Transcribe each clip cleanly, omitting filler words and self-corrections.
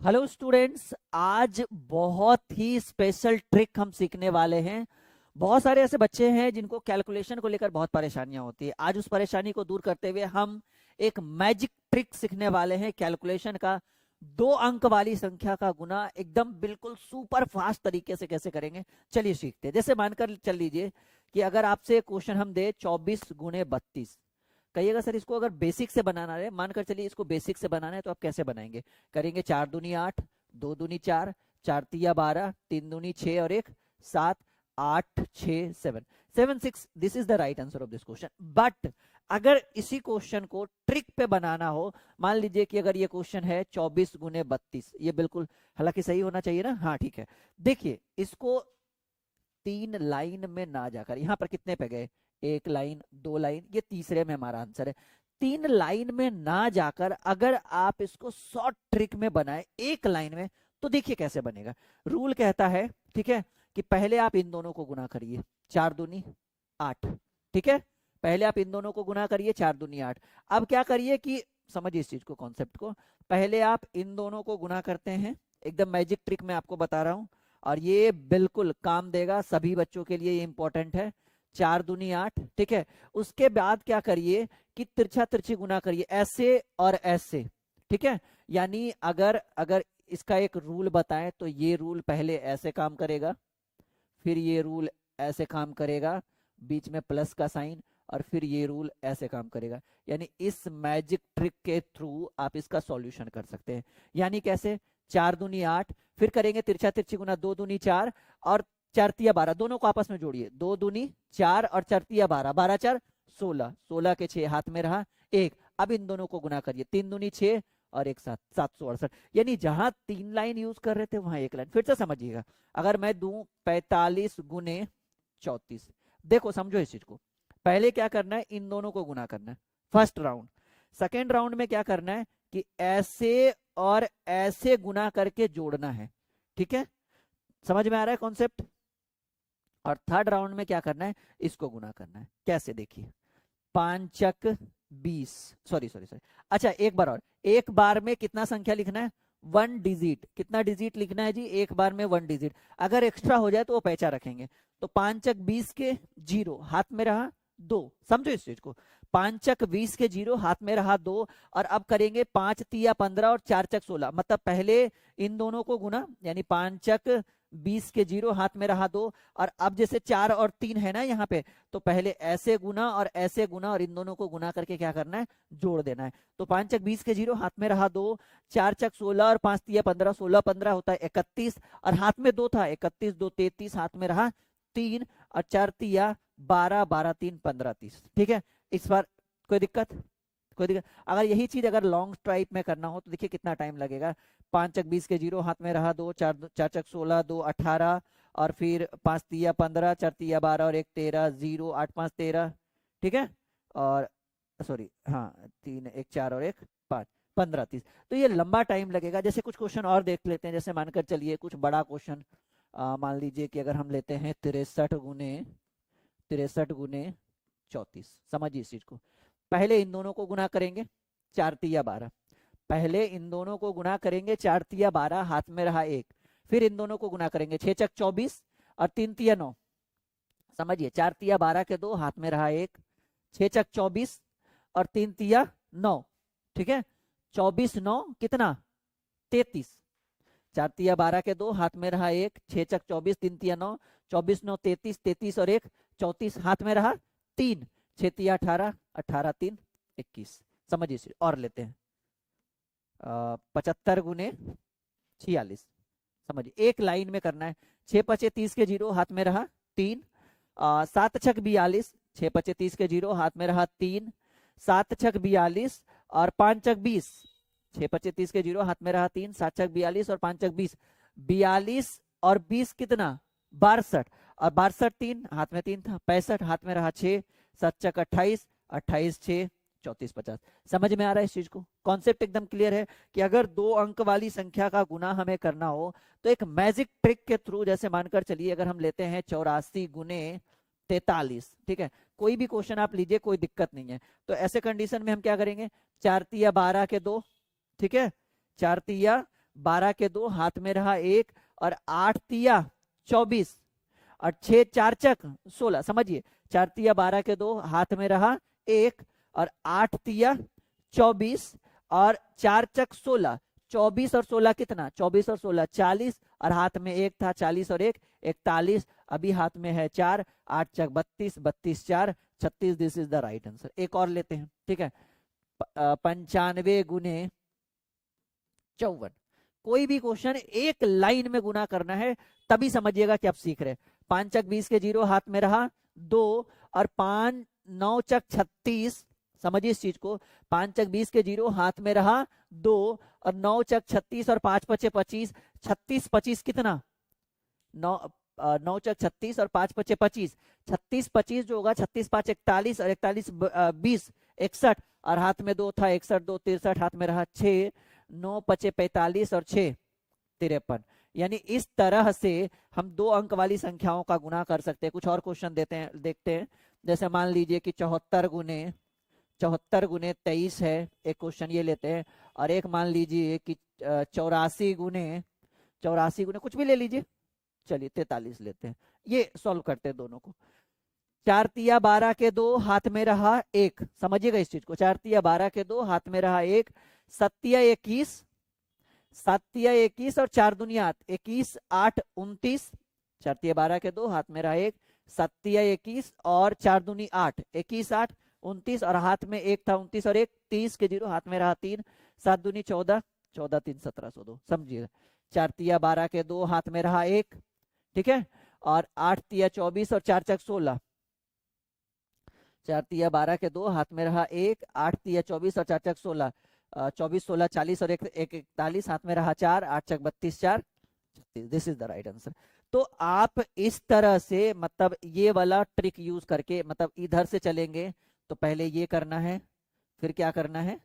Hello students, आज बहुत ही special trick हम सीखने वाले हैं। बहुत सारे ऐसे बच्चे हैं जिनको कैलकुलेशन को लेकर बहुत परेशानियां होती है। आज उस परेशानी को दूर करते हुए हम एक मैजिक ट्रिक सीखने वाले हैं कैलकुलेशन का। 2 अंक वाली संख्या का गुना एकदम बिल्कुल सुपर फास्ट तरीके से कैसे करेंगे, चलिए सीखते हैं। जैसे मानकर चल लीजिए कि अगर आपसे क्वेश्चन हम दे 24 × 32, कहिएगा सर इसको अगर बेसिक से बनाना है, मानकर चलिए इसको बेसिक से बनाना है तो आप कैसे बनाएंगे? करेंगे 4 दूनी 8, 2 दूनी 4, 4 तिया 12, 3 दूनी 6 और 1 7, 8 6 7 7 6। This is the right answer of this question. But अगर इसी क्वेश्चन को ट्रिक पे बनाना हो, मान लीजिए कि अगर ये क्वेश्चन है 24 × 32, ये बिल्कुल हालांकि सही होना चाहिए ना। हाँ ठीक है, देखिए इसको 3 लाइन में ना जाकर यहाँ पर कितने पे गए, 1 लाइन 2 लाइन, ये तीसरे में हमारा आंसर है। 3 लाइन में ना जाकर अगर आप इसको शॉर्ट ट्रिक में बनाए 1 लाइन में, तो देखिए कैसे बनेगा। रूल कहता है, ठीक है, कि पहले आप इन दोनों को गुना करिए, 4 दूनी 8, ठीक है। पहले आप इन दोनों को गुना करिए 4 दूनी 8। अब क्या करिए कि समझिए इस चीज को, कॉन्सेप्ट को। पहले आप इन दोनों को गुना करते हैं, एकदम मैजिक ट्रिक में आपको बता रहा हूं, और ये बिल्कुल काम देगा सभी बच्चों के लिए, ये इंपॉर्टेंट है। 4 दूनी 8, ठीक है। उसके बाद क्या करिए कि तिरछा तिरछी गुना करिए, ऐसे और ऐसे, ठीक है। यानी अगर अगर इसका एक रूल बताएं तो ये रूल पहले ऐसे काम करेगा, फिर ये रूल ऐसे काम करेगा, बीच में प्लस का साइन, और फिर ये रूल ऐसे काम करेगा। यानी इस मैजिक ट्रिक के थ्रू आप इसका सॉल्यूशन कर सकते हैं। यानी कैसे? 4 दूनी 8, फिर करेंगे तिरछा तिरछी गुना, 2 दूनी 4 और 4 तिया 12, दोनों को आपस में जोड़िए, 2 दूनी 4 और 4 तिया 12, 12 4 16, 16 के 6 हाथ में रहा 1। अब इन दोनों को गुना करिए, 3 दूनी 6 और 1 7, 768। यानी जहां 3 लाइन यूज कर रहे थे वहां 1 लाइन। फिर से समझिएगा, अगर मैं दूं 45 × 34, देखो समझो इस चीज को। पहले क्या करना है, इन दोनों को गुना करना है, फर्स्ट राउंड। सेकेंड राउंड में क्या करना है कि ऐसे और ऐसे गुना करके जोड़ना है, ठीक है। समझ में आ रहा है कॉन्सेप्ट? और थर्ड राउंड में क्या करना है, इसको गुना करना है। कैसे? देखिए, 5 × 20, सॉरी सॉरी सॉरी, अच्छा एक बार और, एक बार में कितना संख्या लिखना है? 1 डिजिट। कितना डिजिट लिखना है जी? एक बार में 1 डिजिट। अगर एक्स्ट्रा हो जाए तो वो पैचा रखेंगे। तो 5 × 20 के 0 हाथ में रहा 2, समझो इस चीज को। 5 × 20 के 0 हाथ में रहा 2, और अब करेंगे 5 तिया 15 और 4 चक 16, मतलब पहले इन दोनों को गुना, यानी 5 × 20 के 0 हाथ में रहा 2, और अब जैसे 4 और 3 है ना यहाँ पे, तो पहले ऐसे गुना और ऐसे गुना और इन दोनों को गुना करके क्या करना है, जोड़ देना है। तो 5 × 20 के 0 हाथ में रहा 2, 4 चक 16 और 5 तिया 15, 16 15 होता है 31, और हाथ में 2 था, 31 2 33, हाथ में रहा 3, और 4 तिया 12, 12 3 15 30, ठीक है। इस बार कोई दिक्कत? कोई दिक्कत? अगर यही चीज अगर लॉन्ग स्ट्राइप में करना हो तो देखिए कितना टाइम लगेगा। 5 × 20 के 0 हाथ में रहा 2, 4 4 चक 16, 2 18, और फिर 5 तिया 15, 4 तिया 12 और 1 13, 0 8 5 13, ठीक है। और सॉरी, हाँ 3 1 4 और 1 5, 15 30। तो ये लंबा टाइम लगेगा। जैसे कुछ क्वेश्चन और देख लेते हैं, जैसे मानकर चलिए कुछ बड़ा क्वेश्चन, मान लीजिए कि अगर हम लेते हैं 63 × 34, समझिए इस चीज को। पहले इन दोनों को गुना करेंगे, 4 तिया 12, पहले इन दोनों को गुना करेंगे, 4 तिया 12 हाथ में रहा 1, फिर इन दोनों को गुना करेंगे, 6 चक 24 और 3 तिया 9, समझिए 4 तिया 12 के 2 हाथ में रहा 1, 6 चक 24 और 3 तिया 9, ठीक है। 24 9 कितना? 33, 4 तिया 12 के 2 हाथ में रहा 1, 6 चक 24, 3 तिया 9, 24 9 33, 33 और 1 34, हाथ में रहा 3, 6 तिया 18, 18 3 21। समझिए इसे और लेते हैं, 75 × 46, समझिए एक लाइन में करना है। 6 पचे 30 के 0 हाथ में रहा 3, 7 छक 42, 6 पचे 30 के 0 हाथ में रहा 3, 7 छक 42 और 5 चक 20, 6 पचे 30 के 0 हाथ में रहा 3, 7 छक 42 और 5 चक 20, 42 और 20 कितना? 62, और 62 3 हाथ में 3 था, 65 हाथ में रहा 6, 7 चक 28, 28 6 34 50। समझ में आ रहा है इस चीज को? कॉन्सेप्ट एकदम क्लियर है कि अगर 2 अंक वाली संख्या का गुना हमें करना हो तो एक मैजिक ट्रिक के थ्रू, जैसे मानकर चलिए अगर हम लेते हैं 84 × 43, ठीक है। कोई भी क्वेश्चन आप लीजिए, कोई दिक्कत नहीं है। तो ऐसे कंडीशन में हम क्या करेंगे, 4 तिया 12 के 2, ठीक है, 4 तिया 12 के 2 हाथ में रहा 1 और 8 तिया 24 और 6 4 चक 16। समझिए 4 तिया 12 के 2 हाथ में रहा 1 और 8 तिया 24 और 4 चक 16। 24 और 16 कितना? 24 और 16 40 और हाथ में 1 था 40 और 1 41। अभी हाथ में है 4 8 चक 32 32 4 36। This is the right answer. एक और लेते हैं, ठीक है। 95 गुने 54। कोई भी क्वेश्चन एक लाइन में गुना करना है तभी समझिएगा कि आप सीख रहे हैं। 5 चक 20 के 0 हाथ में रहा 2 और 5 9 चक 36। समझिए इस चीज को। 5 चक 20 के 0 हाथ में रहा 2 और 9 चक 36 और 5 पचे 25। 36 25 कितना? 9 चक 36 और 5 पचे 25। 36 25 जो होगा 36 5 41 और 41 20 61 और हाथ में 2 था 61 2 63 हाथ में रहा 6 9 पचे 45 और 6 53। यानी इस तरह से हम 2 अंक वाली संख्याओं का गुना कर सकते हैं। कुछ और क्वेश्चन देखते हैं। जैसे मान लीजिए कि 74 गुने 23 है, एक क्वेश्चन ये लेते हैं। और एक मान लीजिए कि 84 गुने कुछ भी ले लीजिए, चलिए 43 लेते हैं। ये सॉल्व करते हैं दोनों को। 4 तिया 12 के 2 हाथ में रहा 1। समझिएगा इस चीज को। 4 तिया 12 के 2 हाथ में रहा 1। 7 तिया 21 और 4 दूनी 8 21 8 29। 4 तिया 12 के 2 हाथ में रहा 1। 7 तिया 21 और 4 दूनी 8 21 8 29 और हाथ में 1 था 29 और 1 30 के 0 हाथ में रहा 3। 7 दूनी 14 14 3 1702। समझिएगा। 4 तिया 12 के 2 हाथ में रहा 1, ठीक है। और 8 तिया 24 और 4 चक 16। 4 तिया 12 के 2 हाथ में रहा 1, 8 तिया 24 और 4 चक 16। 24 16 40 और 1 41 हाथ में रहा 4 8 चक 32 4 36। This is the right answer. तो आप इस तरह से मतलब ये वाला ट्रिक यूज करके मतलब इधर से चलेंगे तो पहले ये करना है, फिर क्या करना है,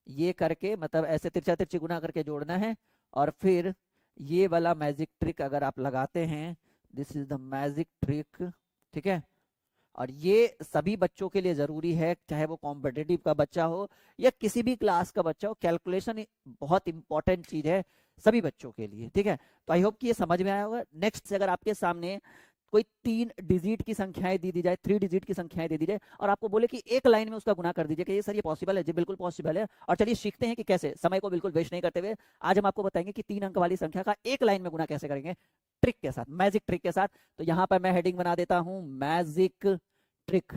ये करके मतलब ऐसे तिरछा तिरछी गुना करके जोड़ना है और फिर ये वाला मैजिक ट्रिक अगर आप लगाते हैं, this is the magic trick, ठीक है। और ये सभी बच्चों के लिए जरूरी है, चाहे वो कॉम्पिटिटिव का बच्चा हो या किसी भी क्लास का बच्चा हो। कैलकुलेशन बहुत इंपॉर्टेंट चीज है सभी बच्चों के लिए, ठीक है। तो आई होप कि ये समझ में आया होगा। नेक्स्ट से अगर आपके सामने कोई 3 डिजिट की संख्याएं दी जाए, 3 डिजिट की संख्याएं दे दी जाए और आपको बोले कि एक लाइन में उसका गुना कर दीजिए, कि ये सर ये पॉसिबल है? जी बिल्कुल पॉसिबल है। और चलिए सीखते हैं कि कैसे। समय को बिल्कुल वेस्ट नहीं करते हुए आज हम आपको बताएंगे कि 3 अंक वाली संख्या का एक लाइन में गुना कैसे करेंगे, ट्रिक के साथ, मैजिक ट्रिक के साथ। तो यहाँ पर मैं हेडिंग बना देता हूँ मैजिक ट्रिक।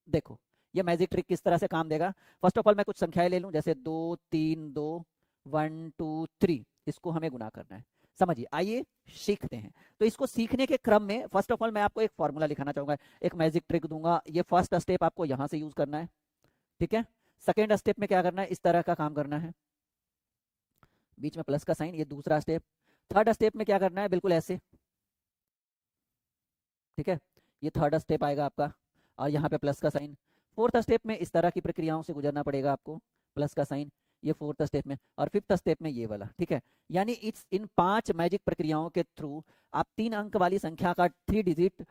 देखो ये मैजिक ट्रिक किस तरह से काम देगा। फर्स्ट ऑफ ऑल मैं कुछ संख्याएं ले लूं, जैसे 2 3 2 1 2 3। इसको हमें गुना करना है। समझिए, आइए सीखते हैं। तो इसको सीखने के क्रम में फर्स्ट ऑफ ऑल मैं आपको एक फॉर्मूला लिखाना चाहूंगा, एक मैजिक ट्रिक दूंगा। ये फर्स्ट स्टेप आपको यहां से यूज करना है, ठीक है। सेकेंड स्टेप में क्या करना है, इस तरह का काम करना है, बीच में प्लस का साइन, ये दूसरा स्टेप। थर्ड स्टेप में क्या करना है, बिल्कुल ऐसे, ठीक है। ये थर्ड स्टेप आएगा आपका और यहाँ पे प्लस का साइन। फोर्थ स्टेप में इस तरह की प्रक्रियाओं से गुजरना पड़ेगा आपको, प्लस का साइन, ये फोर्थ स्टेप में। और फिफ्थ स्टेप में ये वाला, ठीक है। यानी इन 5 मैजिक प्रक्रियाओं के थ्रू आप 3 अंक वाली संख्या का 3 डिजिट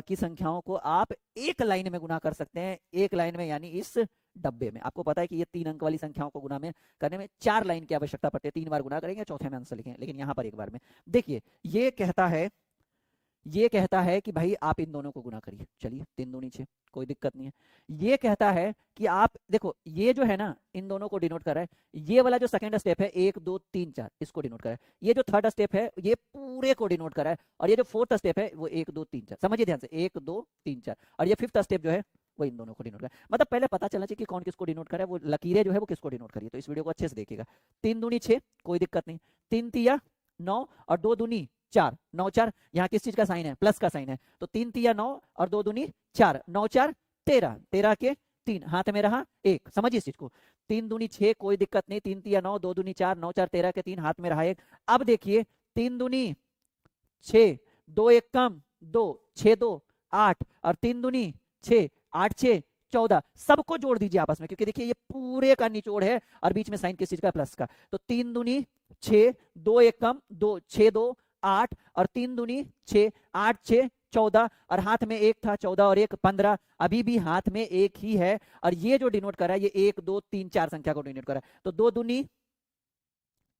की संख्याओं को आप एक लाइन में गुना कर सकते हैं। एक लाइन में यानी इस डब्बे में। आपको पता है कि ये 3 अंक वाली संख्याओं को गुना में करने में 4 लाइन की आवश्यकता पड़ती है। 3 बार गुना करेंगे, चौथे में आंसर लिखेंगे, लेकिन यहाँ पर एक बार में। देखिए ये कहता है कि भाई आप इन दोनों को गुना करिए। चलिए 3 दूनी 6, कोई दिक्कत नहीं है। ये कहता है कि आप देखो, ये जो है ना इन दोनों को डिनोट कर रहा है। ये वाला जो सेकंड स्टेप है 1 2 3 4, इसको डिनोट कर रहा है। ये जो थर्ड स्टेप है ये पूरे को डिनोट कर रहा है। और ये जो फोर्थ स्टेप है वो 1 2 3 4, समझिए ध्यान से, 1 2 3 4। और ये फिफ्थ स्टेप जो है वो इन दोनों को डिनोट कर रहा है। मतलब पहले पता चलना चाहिए कि कौन किसको डिनोट कर रहा है, वो लकीरें जो है वो किसको डिनोट करिए। तो इस वीडियो को अच्छे से देखिएगा। 3 दूनी 6, कोई दिक्कत नहीं। 3 तिया 9 और 2 दूनी 4, 9 4, यहाँ किस चीज का साइन है, प्लस का साइन है। तो 3 तिया 9 और 2 दूनी 4, 9 4 13, 13 के 3 हाथ में रहा 1। समझिए इस चीज को। 3 दूनी 6, कोई दिक्कत नहीं। 3 तिया 9, 2 दूनी 4, 9 4 13 के 3 हाथ में रहा 1। अब देखिए 3 दूनी 6, 2 1 कम 2, 6 2 8 और 3 दूनी 6, 8 6 14। सबको जोड़ दीजिए आपस में, क्योंकि देखिए ये पूरे का निचोड़ है और बीच में साइन किस चीज का, प्लस का। तो 3 दूनी 6, 2 1 कम 2, 6 2 8 और 3 दूनी 6, 8 6 14 और हाथ में 1 था 14 और 1 15। अभी भी हाथ में 1 ही है और ये जो डिनोट कर रहा है ये 1 2 3 4 संख्या को डिनोट कर रहा है। तो 2 दूनी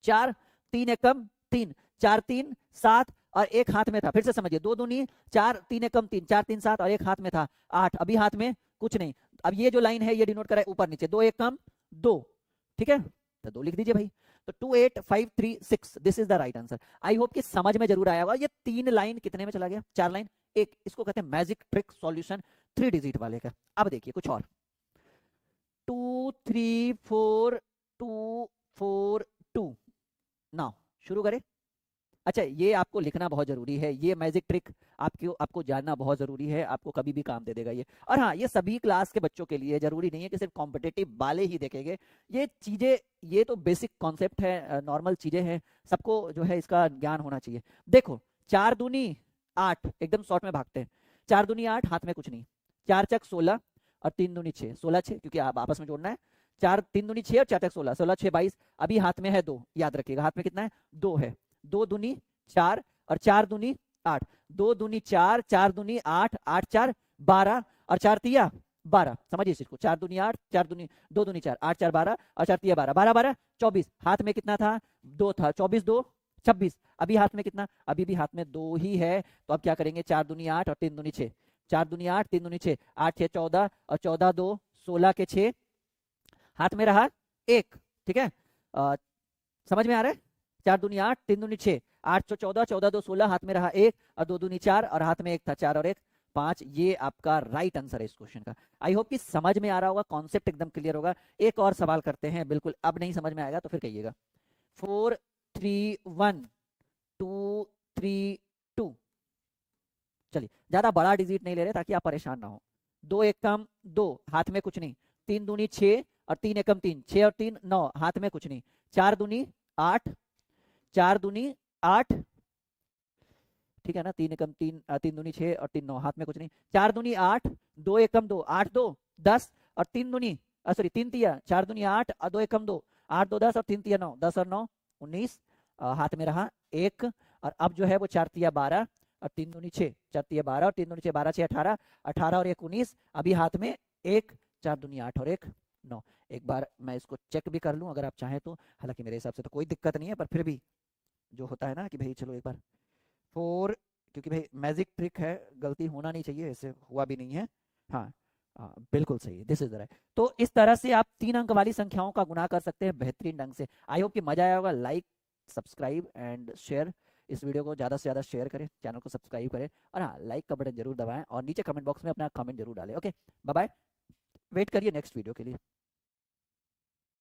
4, 3 एकम 3, 4 3 7 और एक हाथ में था, फिर से समझिए, 2 दूनी 4, 3 एकम 3, 4 3 7 और एक हाथ में था 8, अभी हाथ में कुछ नहीं। अब ये जो लाइन है ये डिनोट करा है ऊपर नीचे, 2 एकम 2, ठीक है, तो 2 लिख दीजिए भाई। तो 2 8 5 3 6, this is the right answer. I hope कि समझ में जरूर आया होगा। ये 3 लाइन कितने में चला गया, 4 लाइन एक, इसको कहते हैं मैजिक ट्रिक सॉल्यूशन 3 डिजिट वाले का। अब देखिए कुछ और, 2 3 4 2 4 2, नाउ शुरू करें। अच्छा, ये आपको लिखना बहुत जरूरी है, ये मैजिक ट्रिक आपको जानना बहुत जरूरी है, आपको कभी भी काम दे देगा ये। और हाँ, ये सभी क्लास के बच्चों के लिए, जरूरी नहीं है कि सिर्फ कॉम्पिटेटिव वाले ही देखेंगे ये चीजें। ये तो बेसिक कॉन्सेप्ट है, नॉर्मल चीजें हैं, सबको जो है इसका ज्ञान होना चाहिए। देखो 4 दूनी 8, एकदम शॉर्ट में भागते हैं। 4 दूनी 8, हाथ में कुछ नहीं। 4 चक 16 और 3 दूनी 6, 16 6, क्योंकि आप आपस में जोड़ना है। 4 3 दूनी 6 और 4 चक 16, 16 6 22, अभी हाथ में है 2, याद रखिएगा हाथ में कितना है 2 है। 2 दूनी 4 और 4 दूनी 8, 2 दूनी 4, 4 दूनी 8, 8 4 12 और 4 तिया 12, समझिए इस चीज को। 4 दूनी 8, 4 दूनी 2 दूनी 4, 8 4 12 और 4 तिया 12, 12 12 24, हाथ में कितना था 2 था, 24 2 26, अभी हाथ में कितना, अभी भी हाथ में 2 ही है। तो अब क्या करेंगे, 4 दूनी 8 और 3 दूनी 6, 4 दूनी 8 3 दूनी 6, 8 6 14 और 14 2 16 के 6, हाथ में रहा 1, ठीक है। समझ में आ रहा है, 4 दूनी 8 3 दूनी 6, 8 6 14 14 2 16, हाथ में रहा 1 और 2 दूनी 4 और हाथ में 1 था, 4 और 1 5, ये आपका राइट आंसर है इस क्वेश्चन का। आई होप कि समझ में आ रहा होगा, कॉन्सेप्ट एकदम क्लियर होगा। एक और सवाल करते हैं, बिल्कुल अब नहीं समझ में आएगा तो फिर कहिएगा। 4 3 1 2 3 2, चलिए ज्यादा बड़ा डिजिट नहीं ले रहे ताकि आप परेशान ना हो। 2 एकम 2, हाथ में कुछ नहीं। 3 दूनी 6 और 3 एकम 3, 6 और 3 9, हाथ में कुछ नहीं। 4 दूनी 8, 4 दूनी 8, ठीक है ना, 3 एकम 3, 3 दूनी 6 और 3 9, हाथ में कुछ नहीं। 4 दूनी 8, 2 एकम 2, 8 2 10 और 3 दूनी सॉरी 3 तिया, 4 दूनी 8 और 2 एकम 2, 8 2 10 और 3 तिया 9, 10 और 9 19, हाथ में रहा 1 और अब जो है वो 4 तिया 12 और 3 दूनी 6, 4 तिया 12 और 3 दूनी 6 12 6 18, 18 और 1 19, अभी हाथ में 1, 4 दूनी 8 और 1 9। एक बार मैं इसको चेक भी कर लूं अगर आप चाहें तो, हालांकि मेरे हिसाब से तो कोई दिक्कत नहीं है, पर फिर भी जो होता है ना कि भाई चलो एक बार 4, क्योंकि भाई मैजिक ट्रिक है, गलती होना नहीं चाहिए, ऐसे हुआ भी नहीं है। हाँ बिल्कुल सही, दिस इज द राइट। तो इस तरह से आप 3 अंक वाली संख्याओं का गुणा कर सकते हैं बेहतरीन ढंग से। आई होप कि मजा आया होगा। लाइक सब्सक्राइब एंड शेयर, इस वीडियो को ज़्यादा से ज़्यादा शेयर करें, चैनल को सब्सक्राइब करें और हाँ लाइक का बटन जरूर दबाएं और नीचे कमेंट बॉक्स में अपना कमेंट जरूर डालें। ओके बाय बाय, वेट करिए नेक्स्ट वीडियो के लिए।